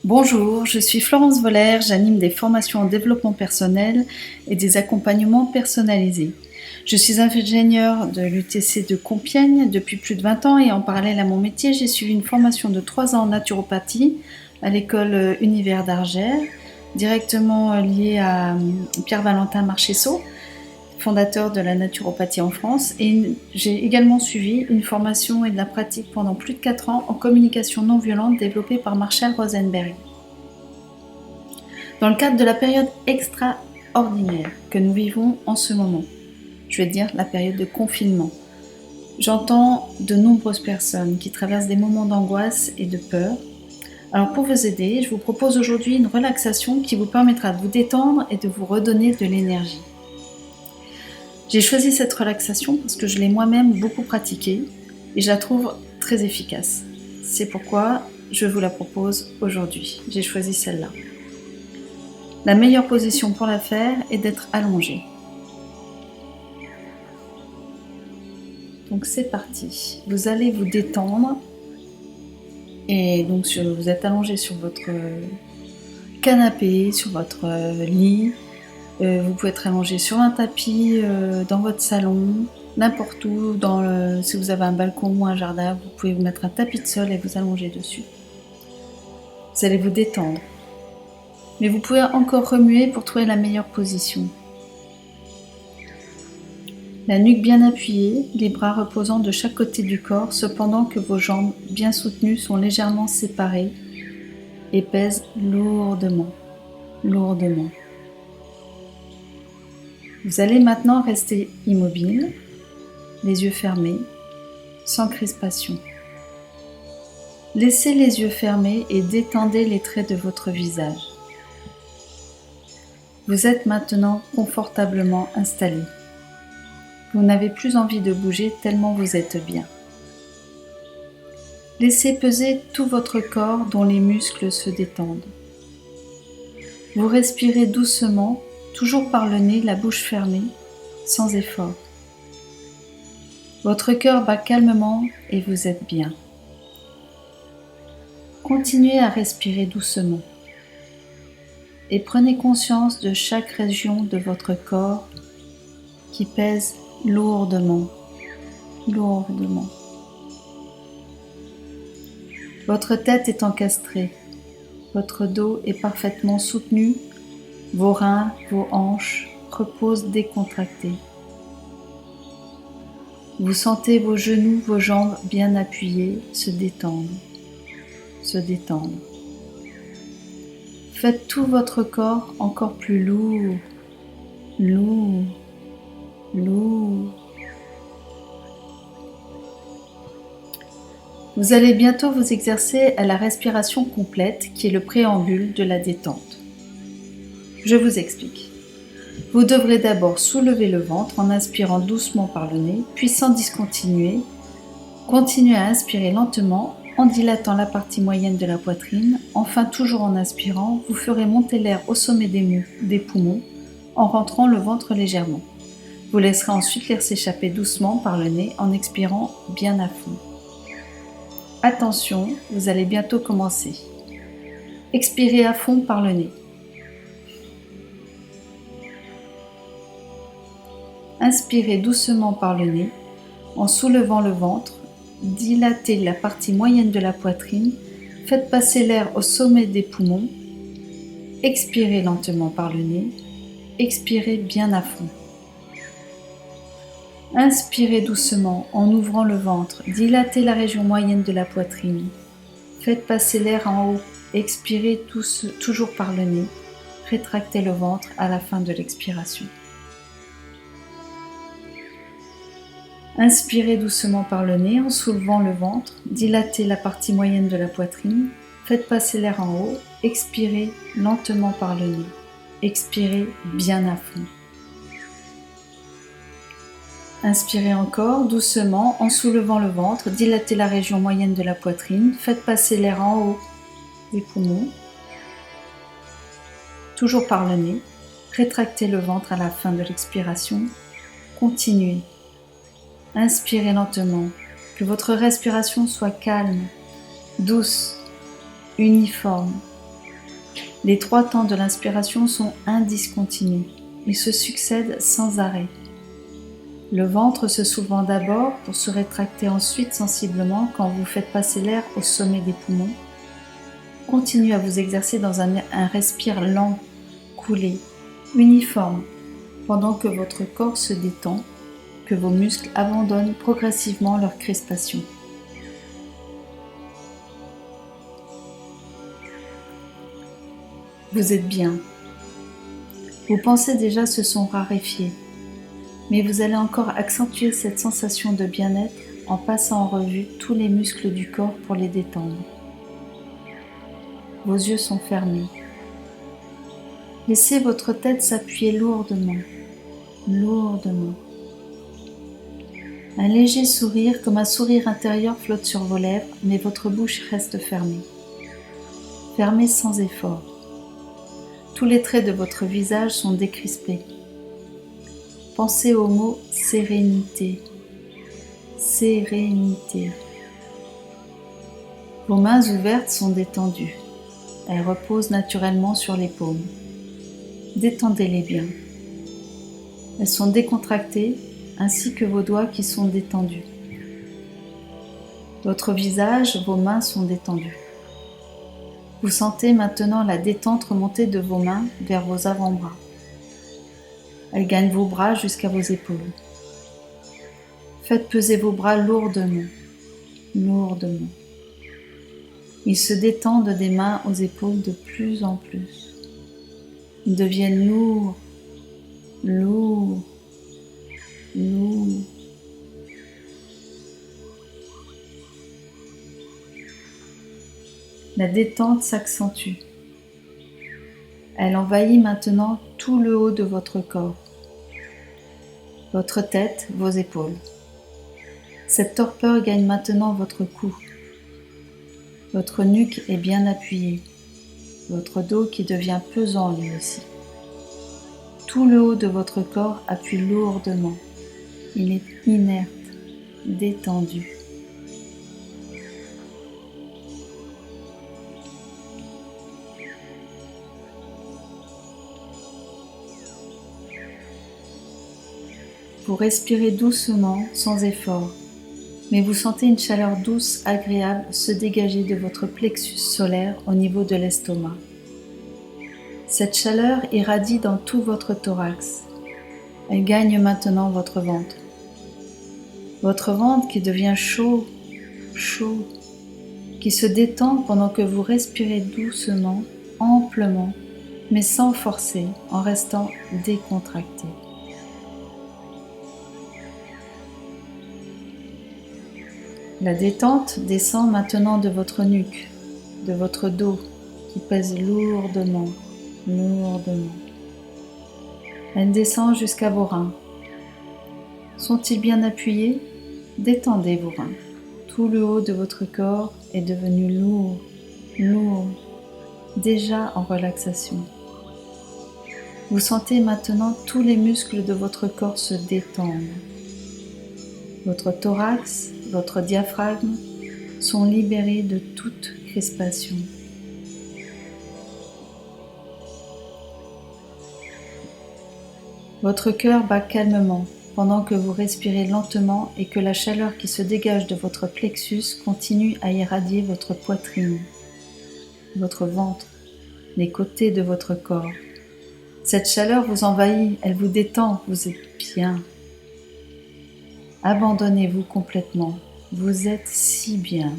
Bonjour, je suis Florence Voller, j'anime des formations en développement personnel et des accompagnements personnalisés. Je suis ingénieure de l'UTC de Compiègne depuis plus de 20 ans et en parallèle à mon métier, j'ai suivi une formation de 3 ans en naturopathie à l'école Univers d'Argère, directement liée à Pierre-Valentin Marchessault, fondateur de la naturopathie en France, et j'ai également suivi une formation et de la pratique pendant plus de 4 ans en communication non violente développée par Marshall Rosenberg. Dans le cadre de la période extraordinaire que nous vivons en ce moment, je vais dire la période de confinement, j'entends de nombreuses personnes qui traversent des moments d'angoisse et de peur. Alors pour vous aider, je vous propose aujourd'hui une relaxation qui vous permettra de vous détendre et de vous redonner de l'énergie. J'ai choisi cette relaxation parce que je l'ai moi-même beaucoup pratiquée et je la trouve très efficace. C'est pourquoi je vous la propose aujourd'hui. J'ai choisi celle-là. La meilleure position pour la faire est d'être allongé. Donc c'est parti. Vous allez vous détendre et donc vous êtes allongé sur votre canapé, sur votre lit. Vous pouvez être allongé sur un tapis, dans votre salon, n'importe où, si vous avez un balcon ou un jardin, vous pouvez vous mettre un tapis de sol et vous allonger dessus. Vous allez vous détendre. Mais vous pouvez encore remuer pour trouver la meilleure position. La nuque bien appuyée, les bras reposant de chaque côté du corps, cependant que vos jambes bien soutenues sont légèrement séparées et pèsent lourdement, lourdement. Vous allez maintenant rester immobile, les yeux fermés, sans crispation. Laissez les yeux fermés et détendez les traits de votre visage. Vous êtes maintenant confortablement installé. Vous n'avez plus envie de bouger tellement vous êtes bien. Laissez peser tout votre corps dont les muscles se détendent. Vous respirez doucement, toujours par le nez, la bouche fermée, sans effort. Votre cœur bat calmement et vous êtes bien. Continuez à respirer doucement et prenez conscience de chaque région de votre corps qui pèse lourdement, lourdement. Votre tête est encastrée, votre dos est parfaitement soutenu, vos reins, vos hanches reposent décontractés. Vous sentez vos genoux, vos jambes bien appuyées se détendre, se détendre. Faites tout votre corps encore plus lourd, lourd, lourd. Vous allez bientôt vous exercer à la respiration complète qui est le préambule de la détente. Je vous explique. Vous devrez d'abord soulever le ventre en inspirant doucement par le nez, puis sans discontinuer, continuez à inspirer lentement en dilatant la partie moyenne de la poitrine. Enfin, toujours en inspirant, vous ferez monter l'air au sommet des poumons en rentrant le ventre légèrement. Vous laisserez ensuite l'air s'échapper doucement par le nez en expirant bien à fond. Attention, vous allez bientôt commencer. Expirez à fond par le nez. Inspirez doucement par le nez en soulevant le ventre, dilatez la partie moyenne de la poitrine, faites passer l'air au sommet des poumons, expirez lentement par le nez, expirez bien à fond. Inspirez doucement en ouvrant le ventre, dilatez la région moyenne de la poitrine, faites passer l'air en haut, expirez toujours par le nez, rétractez le ventre à la fin de l'expiration. Inspirez doucement par le nez en soulevant le ventre, dilatez la partie moyenne de la poitrine, faites passer l'air en haut, expirez lentement par le nez, expirez bien à fond. Inspirez encore doucement en soulevant le ventre, dilatez la région moyenne de la poitrine, faites passer l'air en haut des poumons, toujours par le nez, rétractez le ventre à la fin de l'expiration, continuez. Inspirez lentement, que votre respiration soit calme, douce, uniforme. Les 3 temps de l'inspiration sont indiscontinus. Ils se succèdent sans arrêt. Le ventre se soulevant d'abord pour se rétracter ensuite sensiblement quand vous faites passer l'air au sommet des poumons. Continuez à vous exercer dans un respire lent, coulé, uniforme, pendant que votre corps se détend, que vos muscles abandonnent progressivement leur crispation. Vous êtes bien. Vos pensées déjà se sont raréfiées, mais vous allez encore accentuer cette sensation de bien-être en passant en revue tous les muscles du corps pour les détendre. Vos yeux sont fermés. Laissez votre tête s'appuyer lourdement, lourdement. Un léger sourire, comme un sourire intérieur, flotte sur vos lèvres, mais votre bouche reste fermée. Fermée sans effort. Tous les traits de votre visage sont décrispés. Pensez au mot sérénité. Sérénité. Vos mains ouvertes sont détendues. Elles reposent naturellement sur les paumes. Détendez-les bien. Elles sont décontractées, ainsi que vos doigts qui sont détendus. Votre visage, vos mains sont détendues. Vous sentez maintenant la détente remonter de vos mains vers vos avant-bras. Elle gagne vos bras jusqu'à vos épaules. Faites peser vos bras lourdement, lourdement. Ils se détendent des mains aux épaules de plus en plus. Ils deviennent lourds, lourds, lourds. La détente s'accentue. Elle envahit maintenant tout le haut de votre corps, votre tête, vos épaules. Cette torpeur gagne maintenant votre cou. Votre nuque est bien appuyée, votre dos qui devient pesant lui aussi. Tout le haut de votre corps appuie lourdement. Il est inerte, détendu. Vous respirez doucement, sans effort, mais vous sentez une chaleur douce, agréable se dégager de votre plexus solaire au niveau de l'estomac. Cette chaleur irradie dans tout votre thorax. Elle gagne maintenant votre ventre. Votre ventre qui devient chaud, chaud, qui se détend pendant que vous respirez doucement, amplement, mais sans forcer, en restant décontracté. La détente descend maintenant de votre nuque, de votre dos, qui pèse lourdement, lourdement. Elle descend jusqu'à vos reins. Sont-ils bien appuyés? Détendez vos reins. Tout le haut de votre corps est devenu lourd, lourd, déjà en relaxation. Vous sentez maintenant tous les muscles de votre corps se détendre. Votre thorax, votre diaphragme sont libérés de toute crispation. Votre cœur bat calmement pendant que vous respirez lentement et que la chaleur qui se dégage de votre plexus continue à irradier votre poitrine, votre ventre, les côtés de votre corps. Cette chaleur vous envahit, elle vous détend, vous êtes bien. Abandonnez-vous complètement, vous êtes si bien.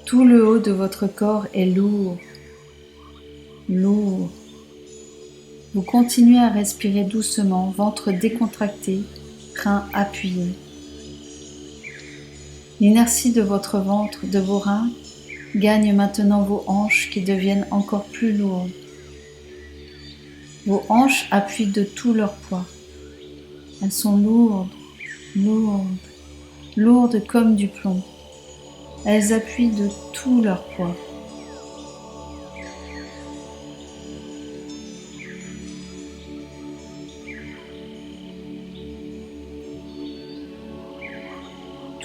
Tout le haut de votre corps est lourd, lourd. Vous continuez à respirer doucement, ventre décontracté, reins appuyés. L'inertie de votre ventre, de vos reins, gagne maintenant vos hanches qui deviennent encore plus lourdes. Vos hanches appuient de tout leur poids. Elles sont lourdes, lourdes, lourdes comme du plomb. Elles appuient de tout leur poids.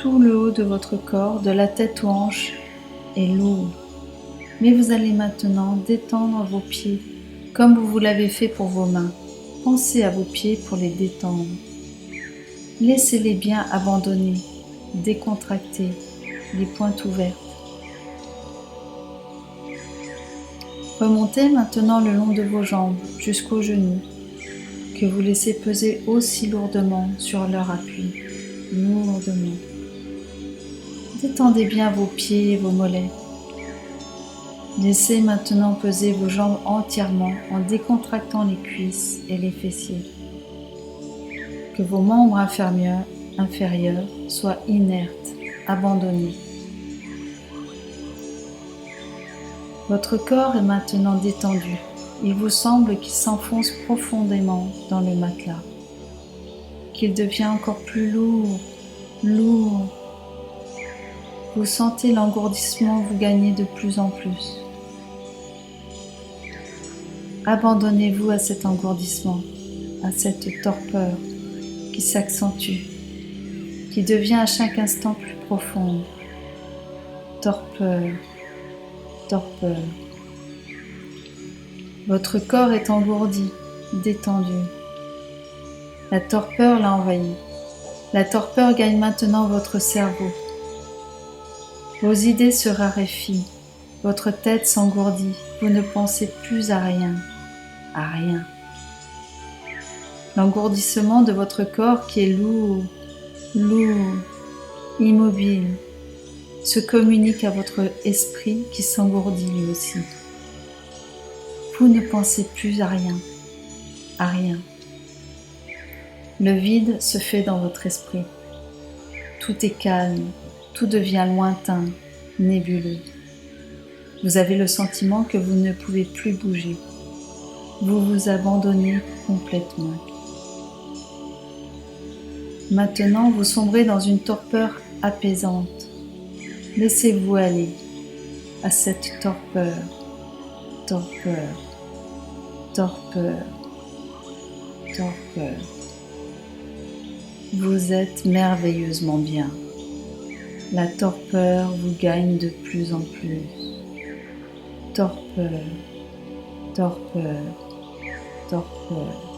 Tout le haut de votre corps, de la tête aux hanches, est lourd. Mais vous allez maintenant détendre vos pieds, comme vous l'avez fait pour vos mains. Pensez à vos pieds pour les détendre. Laissez-les bien abandonnés, décontractés, les pointes ouvertes. Remontez maintenant le long de vos jambes jusqu'aux genoux, que vous laissez peser aussi lourdement sur leur appui, lourdement. Détendez bien vos pieds et vos mollets. Laissez maintenant peser vos jambes entièrement en décontractant les cuisses et les fessiers. Que vos membres inférieurs soient inertes, abandonnés. Votre corps est maintenant détendu. Il vous semble qu'il s'enfonce profondément dans le matelas, qu'il devient encore plus lourd, lourd. Vous sentez l'engourdissement vous gagner de plus en plus. Abandonnez-vous à cet engourdissement, à cette torpeur qui s'accentue, qui devient à chaque instant plus profonde. Torpeur, torpeur. Votre corps est engourdi, détendu. La torpeur l'a envahi. La torpeur gagne maintenant votre cerveau. Vos idées se raréfient. Votre tête s'engourdit. Vous ne pensez plus à rien. À rien. L'engourdissement de votre corps qui est lourd, lourd, immobile, se communique à votre esprit qui s'engourdit lui aussi. Vous ne pensez plus à rien, à rien. Le vide se fait dans votre esprit. Tout est calme, tout devient lointain, nébuleux. Vous avez le sentiment que vous ne pouvez plus bouger. Vous vous abandonnez complètement. Maintenant, vous sombrez dans une torpeur apaisante. Laissez-vous aller à cette torpeur, torpeur, torpeur, torpeur. Vous êtes merveilleusement bien. La torpeur vous gagne de plus en plus. Torpeur, torpeur, torpeur.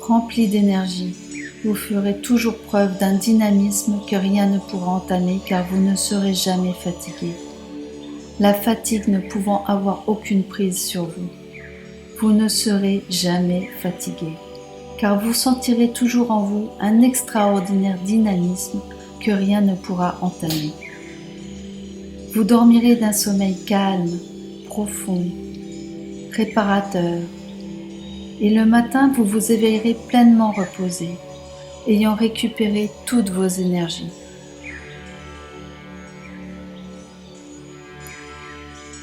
Rempli d'énergie, vous ferez toujours preuve d'un dynamisme que rien ne pourra entamer car vous ne serez jamais fatigué. La fatigue ne pouvant avoir aucune prise sur vous, vous ne serez jamais fatigué car vous sentirez toujours en vous un extraordinaire dynamisme que rien ne pourra entamer. Vous dormirez d'un sommeil calme, profond, réparateur. Et le matin, vous vous éveillerez pleinement reposé, ayant récupéré toutes vos énergies.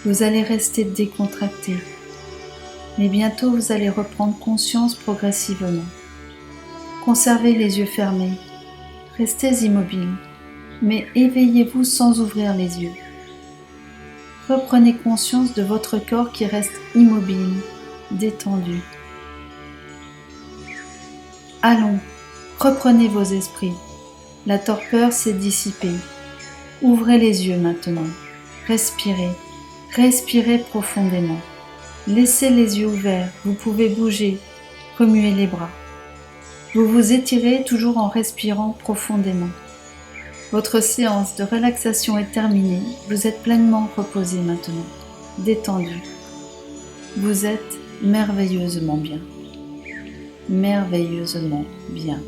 Vous allez rester décontracté, mais bientôt vous allez reprendre conscience progressivement. Conservez les yeux fermés, restez immobile, mais éveillez-vous sans ouvrir les yeux. Reprenez conscience de votre corps qui reste immobile, détendu. Allons, reprenez vos esprits. La torpeur s'est dissipée. Ouvrez les yeux maintenant. Respirez. Respirez profondément. Laissez les yeux ouverts. Vous pouvez bouger, remuer les bras. Vous vous étirez toujours en respirant profondément. Votre séance de relaxation est terminée. Vous êtes pleinement reposé maintenant, détendu. Vous êtes merveilleusement bien. Merveilleusement bien.